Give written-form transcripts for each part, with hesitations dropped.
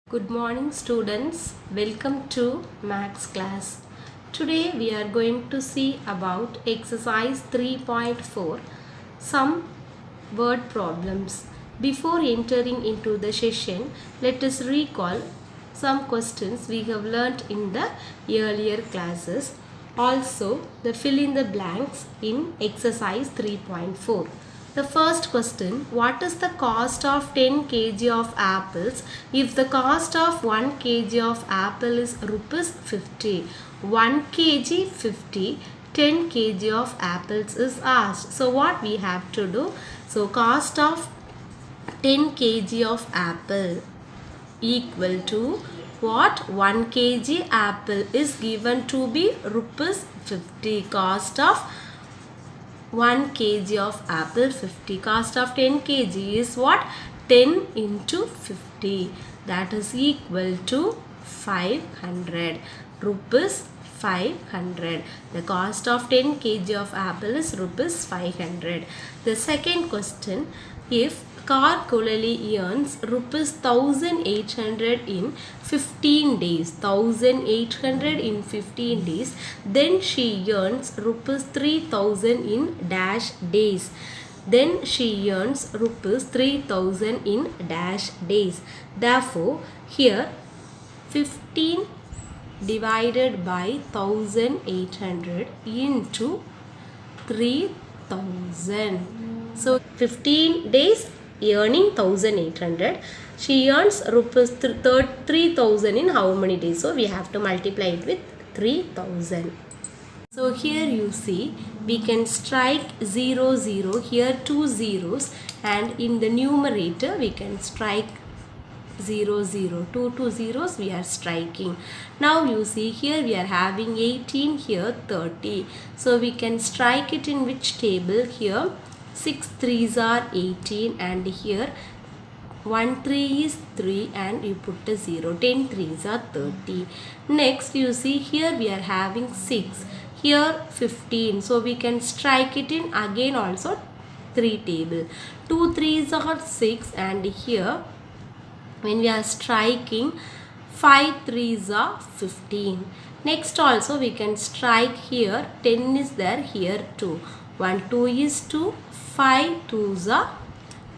Good morning students, welcome to Maths class. Today we are going to see about exercise 3.4, some word problems. Before entering into the session, let us recall some questions we have learnt in the earlier classes. Also, the fill in the blanks in exercise 3.4. The first question, what is the cost of 10 kg of apples if the cost of 1 kg of apple is rupees 50? 1 kg 50, 10 kg of apples is asked. So what we have to do? So cost of 10 kg of apple equal to what? 1 kg apple is given to be rupees 50. Cost of 1 kg of apple 50. Cost of 10 kg is what? 10 into 50. That is equal to 500 rupees 500. The cost of 10 kg of apple is rupees 500. The second question, if car Kulali earns rupees 1800 in 15 days, 1800 in 15 days, then she earns rupees 3000 in dash days. Then she earns rupees 3000 in dash days. Therefore, here 15 divided by 1800 into 3000. So 15 days earning 1800. She earns rupees 3000 in how many days? So we have to multiply it with 3000. So here you see we can strike 0 0, here 2 zeros, and in the numerator we can strike 0 0, 2 zeros we are striking. Now you see here we are having 18, here 30. So we can strike it in which table? Here 6 3s are 18, and here 1 3 is 3 and you put a 0. 10 3s are 30. Next you see here we are having 6, here 15. So we can strike it in again also 3 table. 2 3s are 6, and here when we are striking 5 3s are 15. Next also we can strike here 10 is there, here 2. 1 2 is 2, 5 2s are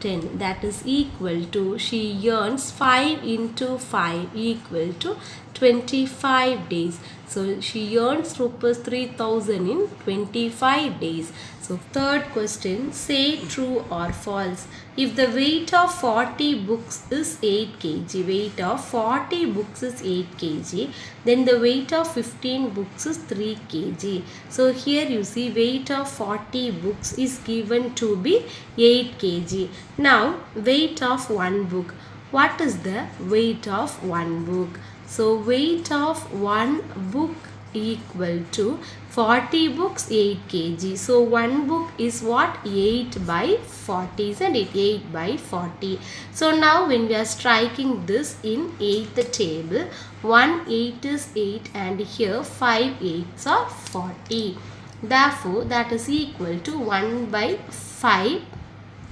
10. That is equal to, she earns 5 into 5 equal to 25 days. So she earns rupees 3000 in 25 days. So third question, say true or false. If the weight of 40 books is 8 kg, weight of 40 books is 8 kg, then the weight of 15 books is 3 kg. So here you see weight of 40 books is given to be 8 kg. Now weight of one book. What is the weight of one book? So weight of one book equal to 40 books 8 kg. So one book is what? 8 by 40, isn't it? 8 by 40. So now when we are striking this in 8th table, 1 8 is 8, and here 5 8s are 40. Therefore that is equal to 1 by 5.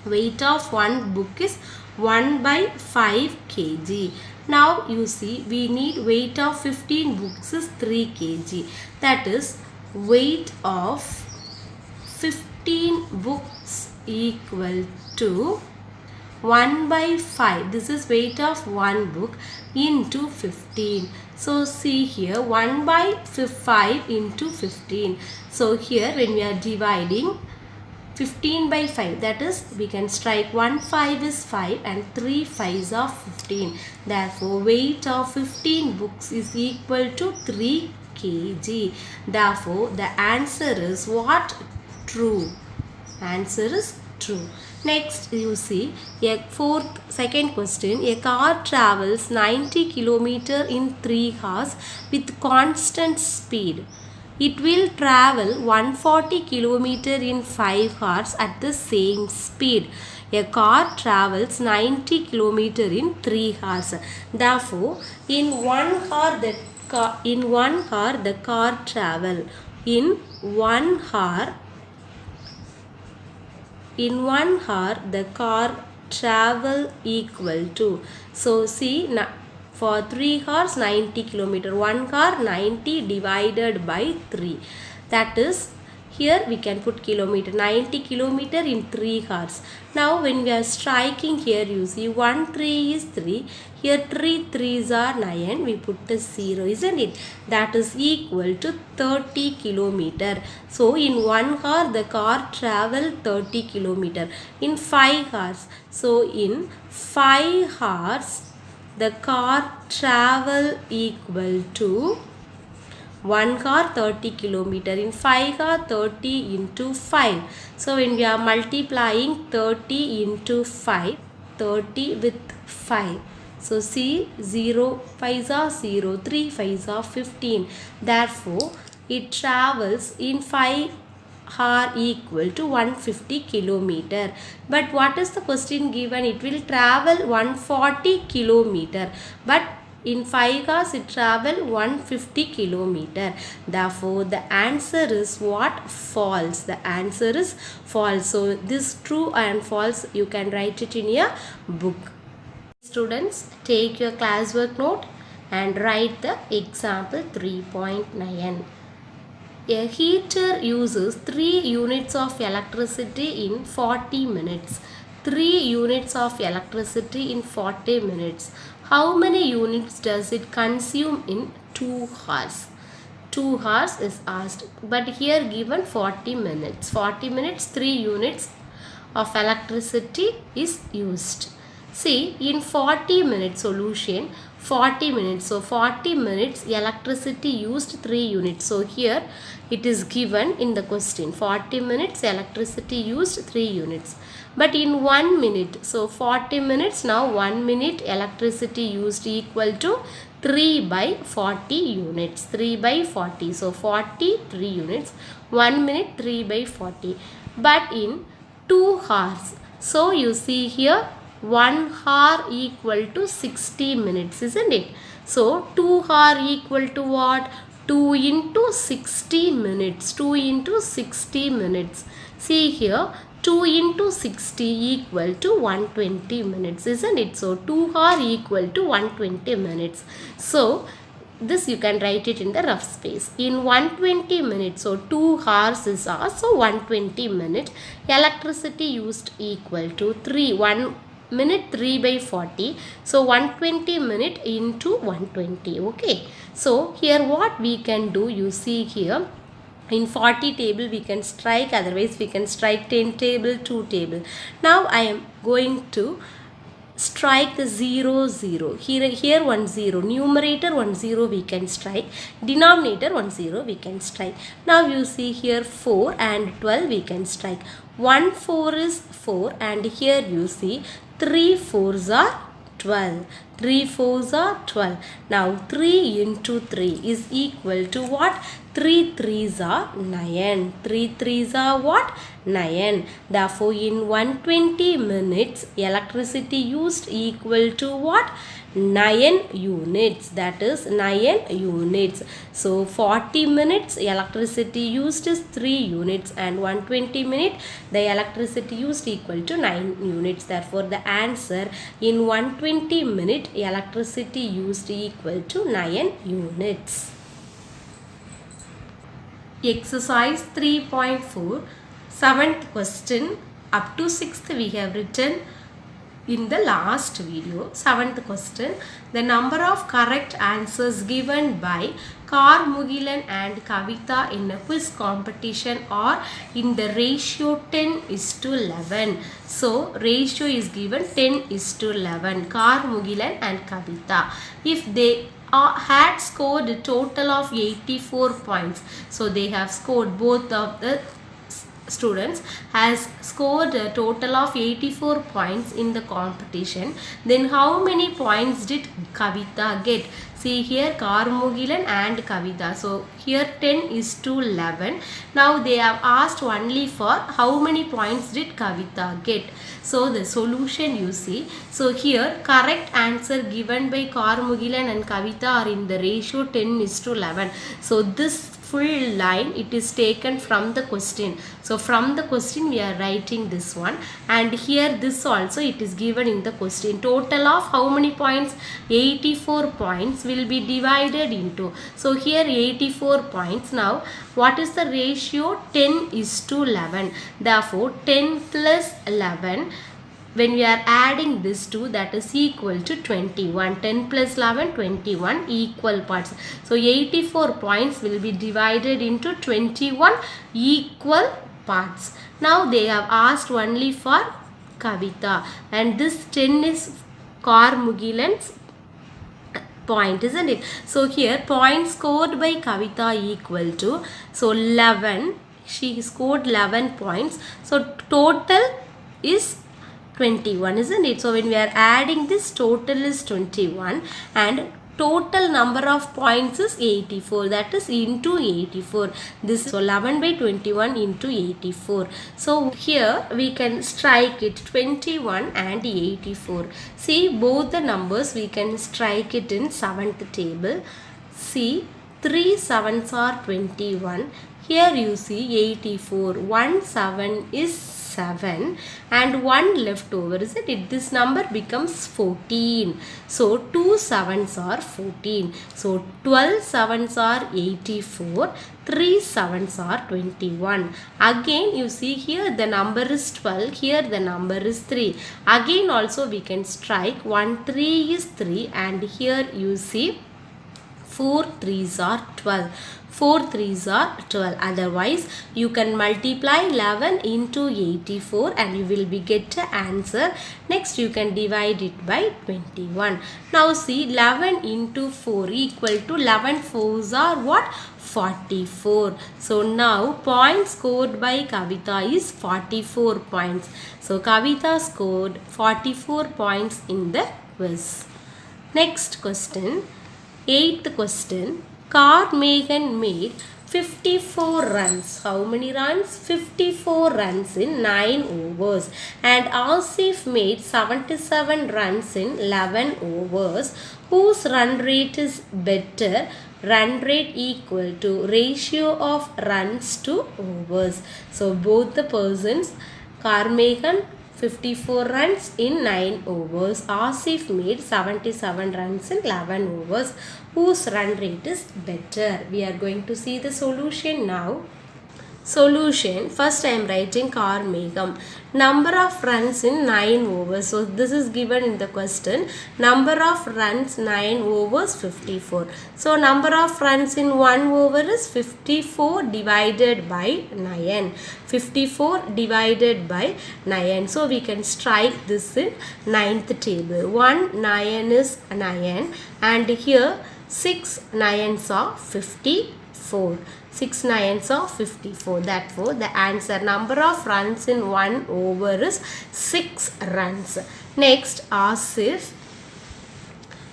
Weight of one book is 1 by 5 kg. Now you see we need weight of 15 books is 3 kg. That is weight of 15 books equal to 1 by 5. This is weight of one book into 15. So see here 1 by 5 into 15. So here when we are dividing 15 by 5, that is we can strike 1 5 is 5 and 3 5s are 15. Therefore weight of 15 books is equal to 3 kg. Therefore the answer is what? True. Answer is true. Next you see second question, a car travels 90 km in 3 hours with constant speed. It will travel 140 km in 5 hours at the same speed. A car travels 90 km in 3 hours. Therefore, in 1 hour the car travel. In 1 hour the car travel equal to. So see For 3 cars 90 kilometer. 1 car 90 divided by 3. That is, here we can put kilometer, 90 kilometer in 3 cars. Now when we are striking here, you see 1 3 is 3. Here 3 3s are 9. We put a 0, isn't it? That is equal to 30 kilometer. So in 1 car the car travel 30 kilometer. In 5 cars. So in 5 hours the car travel equal to 1 car 30 kilometer. In 5 car 30 into 5. So when we are multiplying 30 into 5, 30 with 5. So see, 0 5s are 0, 3 5s are 15. Therefore, it travels in 5 hour equal to 150 kilometer. But what is the question given? It will travel 140 kilometer. But in 5 hours it travel 150 kilometer. Therefore, the answer is what? False. The answer is false. So this true and false you can write it in your book. Students, take your classwork note and write the example 3.9. A heater uses 3 units of electricity in 40 minutes. 3 units of electricity in 40 minutes. How many units does it consume in 2 hours? 2 hours is asked, but here given 40 minutes. 40 minutes, 3 units of electricity is used. See, in 40 minutes solution, 40 minutes. So 40 minutes electricity used 3 units. So here it is given in the question. 40 minutes electricity used 3 units. But in 1 minute. So 40 minutes, now 1 minute electricity used equal to 3 by 40 units. 3 by 40. So 40, 3 units. 1 minute 3 by 40. But in 2 hours. So you see here 1 hour equal to 60 minutes, isn't it? So 2 hour equal to what? 2 into 60 minutes. 2 into 60 minutes. See here, 2 into 60 equal to 120 minutes, isn't it? So 2 hour equal to 120 minutes. So this you can write it in the rough space. In 120 minutes, so 2 hours is also 120 minutes. Electricity used equal to 1 minute 3 by 40. So 120 minute into 120. Okay. So here what we can do, you see here, in 40 table we can strike, otherwise we can strike 10 table, 2 table. Now I am going to strike the 0 0. Here 1 0, numerator 1 0 we can strike, denominator 1 0 we can strike. Now you see here 4 and 12 we can strike. 1 4 is 4 and here you see 3 4s are 12. 3 4s are 12. Now 3 into 3 is equal to what? 3 3s are 9. 3 3s are what? 9. Therefore, in 120 minutes, electricity used equal to what? 9 units. That is 9 units. So, 40 minutes electricity used is 3 units and 120 minutes the electricity used equal to 9 units. Therefore, the answer in 120 minutes electricity used equal to 9 units. Exercise 3.4, 7th question up to 6th we have written in the last video. 7th question, the number of correct answers given by Karmugilan and Kavita in a quiz competition are in the ratio 10:11. So ratio is given 10:11. Karmugilan and Kavita. If they had scored a total of 84 points. So they have scored, both of the students has scored a total of 84 points in the competition. Then how many points did Kavita get? See here, Karmugilan and Kavita. So here 10:11. Now they have asked only for how many points did Kavita get. So the solution you see. So here correct answer given by Karmugilan and Kavita are in the ratio 10:11. So this full line, it is taken from the question. So from the question we are writing this one, and here this also it is given in the question. Total of how many points? 84 points will be divided into. So here 84 points. Now what is the ratio? 10:11. Therefore 10 plus 11, when we are adding this two, that is equal to 21. 10 plus 11, 21 equal parts. So 84 points will be divided into 21 equal parts. Now they have asked only for Kavita, and this 10 is Carmugilan's point, isn't it? So here point scored by Kavita equal to, so 11, she scored 11 points. So total is 21, isn't it? So when we are adding this, total is 21 and total number of points is 84, that is into 84. This is 11 by 21 into 84. So here we can strike it 21 and 84. See, both the numbers we can strike it in 7th table. See, 3 7s are 21. Here you see 84. 1 7 is 7 and 1 left over, isn't it? This number becomes 14. So 2 7s are 14. So 12 7s are 84. 3 7s are 21. Again you see, here the number is 12, here the number is 3. Again also we can strike 1 3 is 3, and here you see 4 3s are 12. 4 3s are 12. Otherwise you can multiply 11 into 84 and you will be get the answer. Next you can divide it by 21. Now see, 11 into 4 equal to 11 4s are what? 44. So now points scored by Kavita is 44 points. So Kavita scored 44 points in the quiz. Next question, 8th question. Carmagan made 54 runs. How many runs? 54 runs in 9 overs. And Asif made 77 runs in 11 overs. Whose run rate is better? Run rate equal to ratio of runs to overs. So both the persons, Carmagan 54 runs in 9 overs. Asif made 77 runs in 11 overs. Whose run rate is better? We are going to see the solution now. Solution, first I am writing Carmagan. Number of runs in 9 overs. So this is given in the question. Number of runs 9 overs 54. So number of runs in 1 over is 54 divided by 9. 54 divided by 9. So we can strike this in 9th table. 1 9 is 9 and here 6 9s are 54. 6 9s are 54. Therefore, the answer, number of runs in 1 over is 6 runs. Next, Asif,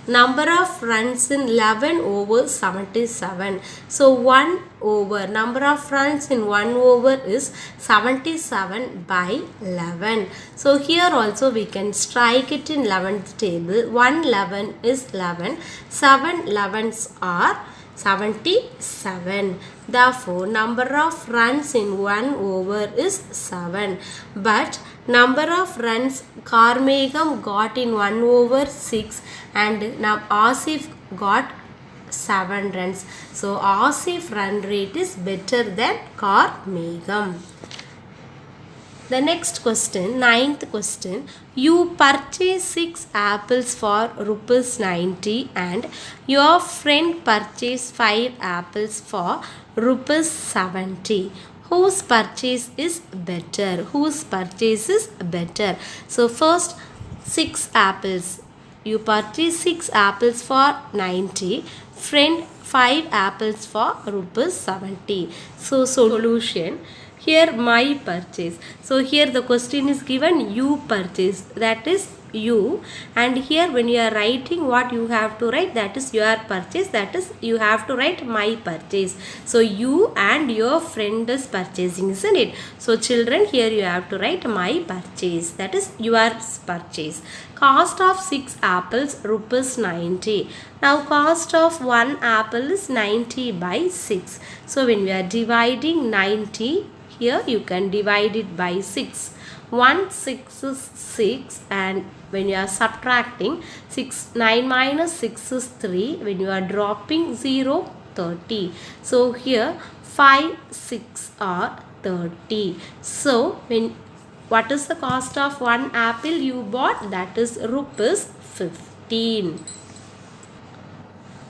number of runs in 11 over 77. So 1 over, number of runs in 1 over is 77 by 11. So here also we can strike it in 11th table. 1 11 is 11. 7 11s are 77. Therefore, number of runs in 1 over is 7. But number of runs Carmagan got in 1 over 6 and now Asif got 7 runs. So Asif run rate is better than Carmagan. The next question, 9th question. You purchase 6 apples for rupees 90 and your friend purchased 5 apples for rupees 70. Whose purchase is better? Whose purchase is better? So first, 6 apples. You purchase 6 apples for 90. Friend 5 apples for rupees 70. So solution, here my purchase. So here the question is given you purchase, that is you, and here when you are writing, what you have to write, that is your purchase, that is you have to write my purchase. So you and your friend is purchasing, isn't it? So children, here you have to write my purchase, that is your purchase. Cost of 6 apples rupees 90. Now cost of 1 apple is 90 by 6. So when we are dividing 90, here you can divide it by 6. 1 6 is 6, and when you are subtracting 9 minus 6 is 3. When you are dropping 0, 30. So here 5 6 are 30. So what is the cost of 1 apple you bought? That is rupees 15.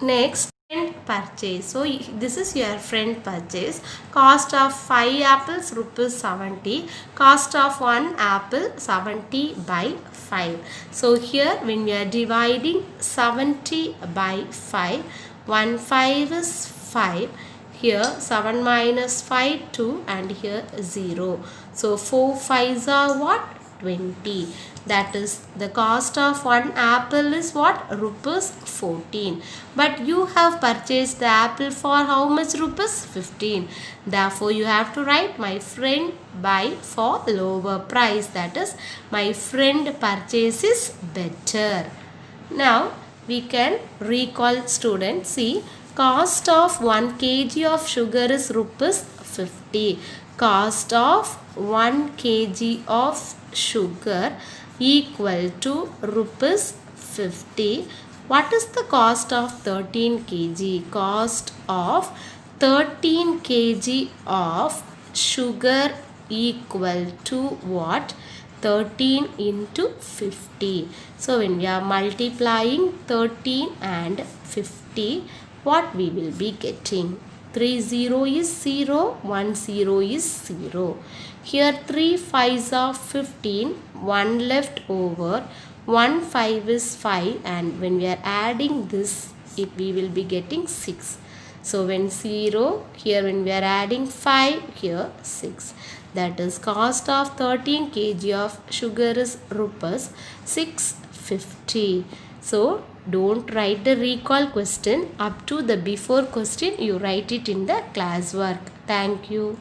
Next, friend purchase. So this is your friend purchase. Cost of 5 apples rupees 70. Cost of 1 apple 70 by 5. So here when we are dividing 70 by 5, 1 5 is 5. Here 7 minus 5 2, and here 0. So 4 5s are what? 20. That is the cost of 1 apple is what? Rupees 14. But you have purchased the apple for how much? Rupees 15. Therefore you have to write my friend buy for lower price. That is my friend purchases better. Now we can recall, students. See, cost of 1 kg of sugar is rupees 50. Cost of 1 kg of sugar equal to rupees 50. What is the cost of 13 kg? Cost of 13 kg of sugar equal to what? 13 into 50. So when we are multiplying 13 and 50, what we will be getting? 3 0 is 0, 1 0 is 0. Here 3 5s are 15, 1 left over, 1 5 is 5, and when we are adding this, we will be getting 6. So when 0, here when we are adding 5, here 6. That is cost of 13 kg of sugar is rupees 650. So don't write the recall question. Up to the before question, you write it in the classwork. Thank you.